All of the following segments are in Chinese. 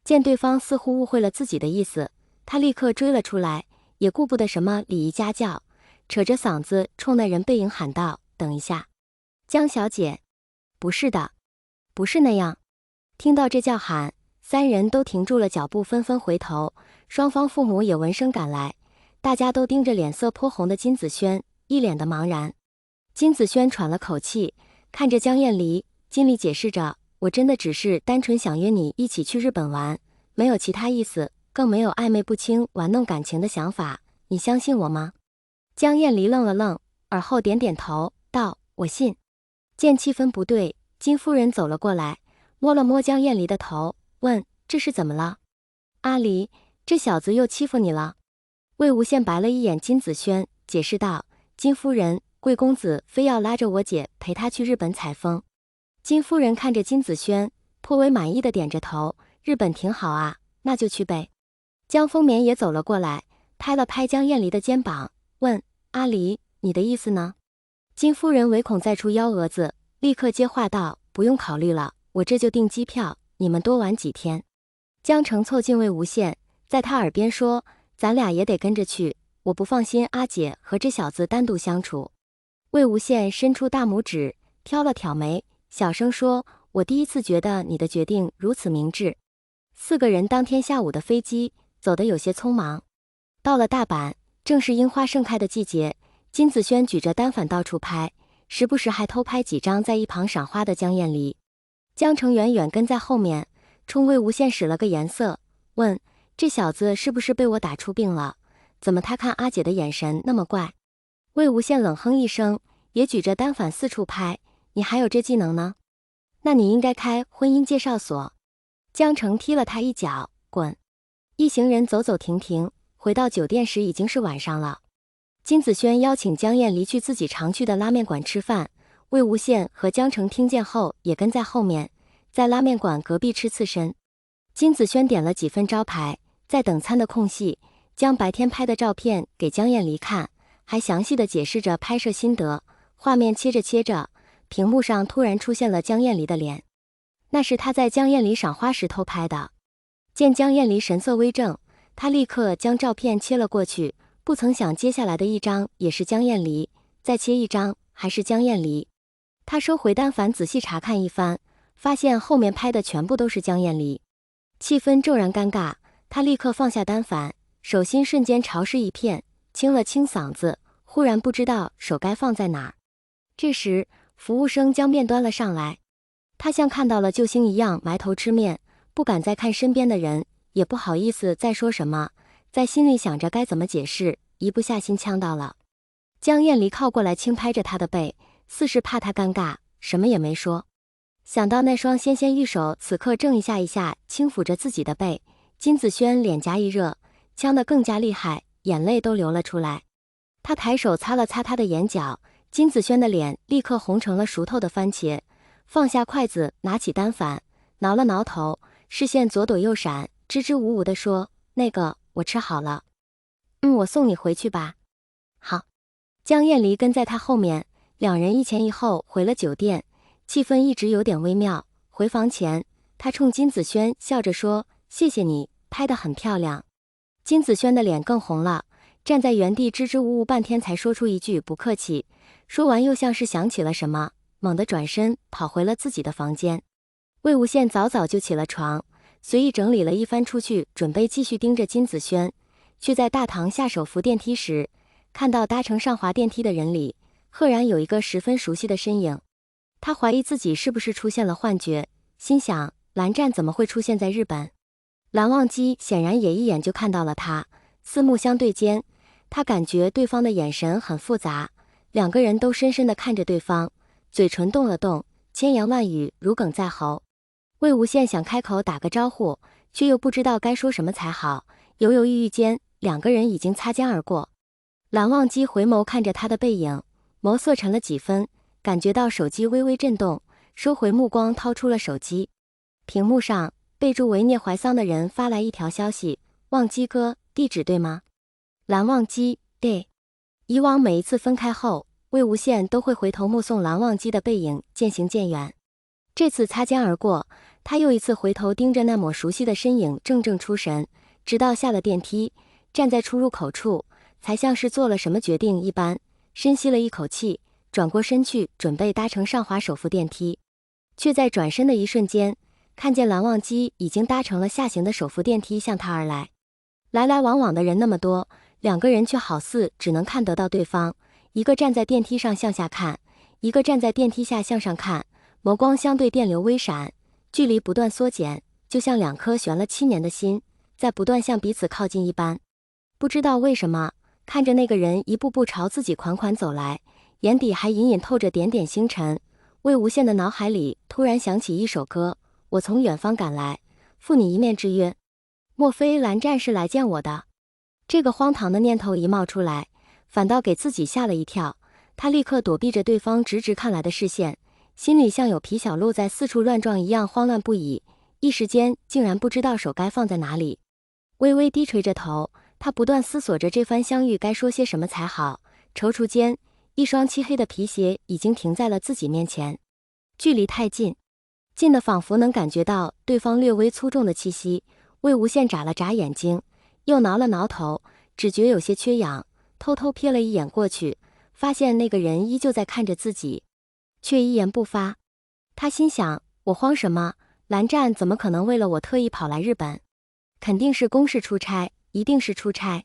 见对方似乎误会了自己的意思，他立刻追了出来，也顾不得什么礼仪家教，扯着嗓子冲那人背影喊道：“等一下，江小姐，不是的，不是那样。”听到这叫喊，三人都停住了脚步，纷纷回头，双方父母也闻声赶来，大家都盯着脸色颇红的金子轩，一脸的茫然。金子轩喘了口气，看着江燕离，尽力解释着：“我真的只是单纯想约你一起去日本玩，没有其他意思，更没有暧昧不清、玩弄感情的想法，你相信我吗？”江燕离愣了愣，而后点点头，道：“我信。”见气氛不对，金夫人走了过来，摸了摸江燕离的头，问：“这是怎么了？阿离，这小子又欺负你了？”魏无羡白了一眼金子轩，解释道：“金夫人，贵公子非要拉着我姐陪他去日本采风。”金夫人看着金子轩，颇为满意的点着头：“日本挺好啊，那就去呗。”江丰眠也走了过来，拍了拍江燕离的肩膀，问：“阿离，你的意思呢？”金夫人唯恐再出幺蛾子，立刻接话道：“不用考虑了，我这就订机票，你们多玩几天。”江澄凑近魏无羡，在他耳边说：“咱俩也得跟着去，我不放心阿姐和这小子单独相处。”魏无羡伸出大拇指，挑了挑眉，小声说：“我第一次觉得你的决定如此明智。”四个人当天下午的飞机走得有些匆忙，到了大阪，正是樱花盛开的季节。金子轩举着单反到处拍，时不时还偷拍几张在一旁赏花的江燕离。江澄远远跟在后面，冲魏无羡使了个颜色，问：“这小子是不是被我打出病了？怎么他看阿姐的眼神那么怪？”魏无羡冷哼一声，也举着单反四处拍：“你还有这技能呢？那你应该开婚姻介绍所。”江澄踢了他一脚：“滚！”一行人走走停停，回到酒店时已经是晚上了。金子轩邀请江燕离去自己常去的拉面馆吃饭，魏无羡和江澄听见后也跟在后面，在拉面馆隔壁吃刺身。金子轩点了几份招牌，在等餐的空隙，将白天拍的照片给江燕离看，还详细的解释着拍摄心得。画面切着切着，屏幕上突然出现了江燕离的脸，那是他在江燕离赏花时偷拍的。见江燕离神色微怔，他立刻将照片切了过去，不曾想接下来的一张也是江燕离，再切一张还是江燕离。他收回单反仔细查看一番，发现后面拍的全部都是江燕离，气氛骤然尴尬。他立刻放下单反，手心瞬间潮湿一片，清了清嗓子，忽然不知道手该放在哪儿。这时服务生将面端了上来，他像看到了救星一样埋头吃面，不敢再看身边的人，也不好意思再说什么，在心里想着该怎么解释，一不下心呛到了。江燕离靠过来轻拍着他的背，似是怕他尴尬，什么也没说。想到那双纤纤玉手此刻正一下一下轻抚着自己的背，金子轩脸颊一热，呛得更加厉害，眼泪都流了出来。他抬手擦了擦他的眼角，金子轩的脸立刻红成了熟透的番茄，放下筷子，拿起单反，挠了挠头，视线左躲右闪，支支吾吾地说：“那个，我吃好了。”“我送你回去吧。”“好。”江燕离跟在他后面，两人一前一后回了酒店，气氛一直有点微妙。回房前，他冲金子轩笑着说：“谢谢你，拍得很漂亮。”金子轩的脸更红了，站在原地支支吾吾半天才说出一句：“不客气。”说完又像是想起了什么，猛地转身跑回了自己的房间。魏无羡早早就起了床，随意整理了一番出去，准备继续盯着金子轩，却在大堂下手扶电梯时，看到搭乘上滑电梯的人里，赫然有一个十分熟悉的身影。他怀疑自己是不是出现了幻觉，心想：蓝湛怎么会出现在日本？蓝忘机显然也一眼就看到了他，四目相对间，他感觉对方的眼神很复杂，两个人都深深地看着对方，嘴唇动了动，千言万语如鲠在喉。魏无羡想开口打个招呼，却又不知道该说什么才好，犹犹豫豫间，两个人已经擦肩而过。蓝忘机回眸看着他的背影，眸色沉了几分，感觉到手机微微震动，收回目光，掏出了手机。屏幕上备注为聂怀桑的人发来一条消息：“忘机哥，地址对吗？”蓝忘机：“对。”以往每一次分开后，魏无羡都会回头目送蓝忘机的背影渐行渐远。这次擦肩而过，他又一次回头盯着那抹熟悉的身影，怔怔出神，直到下了电梯，站在出入口处，才像是做了什么决定一般，深吸了一口气，转过身去，准备搭乘上华首付电梯，却在转身的一瞬间，看见蓝忘机已经搭乘了下行的首付电梯向他而来。来来往往的人那么多，两个人却好似只能看得到对方，一个站在电梯上向下看，一个站在电梯下向上看，眸光相对，电流微闪，距离不断缩减，就像两颗悬了7年的心，在不断向彼此靠近一般。不知道为什么，看着那个人一步步朝自己款款走来，眼底还隐隐透着点点星辰，魏无羡的脑海里突然响起一首歌：我从远方赶来，赴你一面之约。莫非蓝湛是来见我的？这个荒唐的念头一冒出来，反倒给自己吓了一跳。他立刻躲避着对方直直看来的视线，心里像有匹小鹿在四处乱撞一样慌乱不已，一时间竟然不知道手该放在哪里。微微低垂着头，他不断思索着这番相遇该说些什么才好。踌躇间，一双漆黑的皮鞋已经停在了自己面前，距离太近，近的仿佛能感觉到对方略微粗重的气息。魏无羡眨了眨眼睛，又挠了挠头，只觉有些缺氧，偷偷瞥了一眼过去，发现那个人依旧在看着自己，却一言不发。他心想，我慌什么？蓝湛怎么可能为了我特意跑来日本？肯定是公事出差，一定是出差。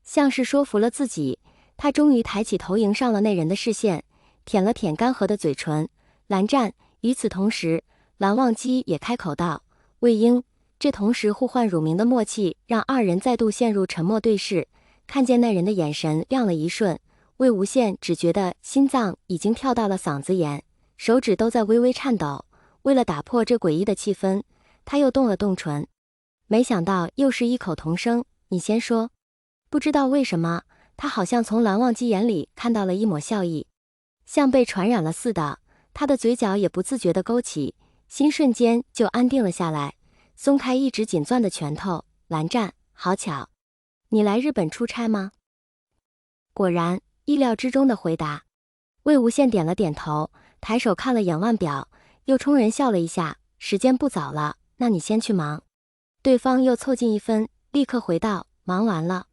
像是说服了自己，他终于抬起头迎上了那人的视线，舔了舔干涸的嘴唇。蓝湛。与此同时，蓝忘机也开口道：魏婴。这同时互唤乳名的默契，让二人再度陷入沉默对视。看见那人的眼神亮了一瞬，魏无羡只觉得心脏已经跳到了嗓子眼，手指都在微微颤抖。为了打破这诡异的气氛，他又动了动唇，没想到又是异口同声：你先说。不知道为什么，他好像从蓝忘机眼里看到了一抹笑意，像被传染了似的，他的嘴角也不自觉地勾起，心瞬间就安定了下来，松开一直紧攥的拳头。蓝湛，好巧，你来日本出差吗？果然，意料之中的回答。魏无羡点了点头，抬手看了眼腕表，又冲人笑了一下，时间不早了，那你先去忙。对方又凑近一分，立刻回道，忙完了。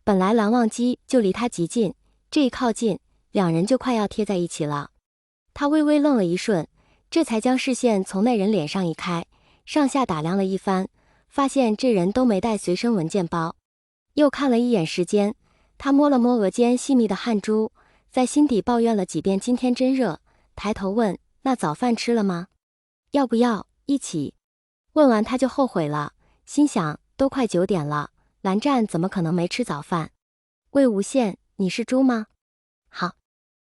本来蓝忘机就离他极近，这一靠近，两人就快要贴在一起了。他微微愣了一瞬，这才将视线从那人脸上移开，上下打量了一番，发现这人都没带随身文件包。又看了一眼时间，他摸了摸额间细密的汗珠，在心底抱怨了几遍今天真热，抬头问：那早饭吃了吗？要不要一起？问完他就后悔了，心想都快9点了，蓝湛怎么可能没吃早饭？魏无羡，你是猪吗？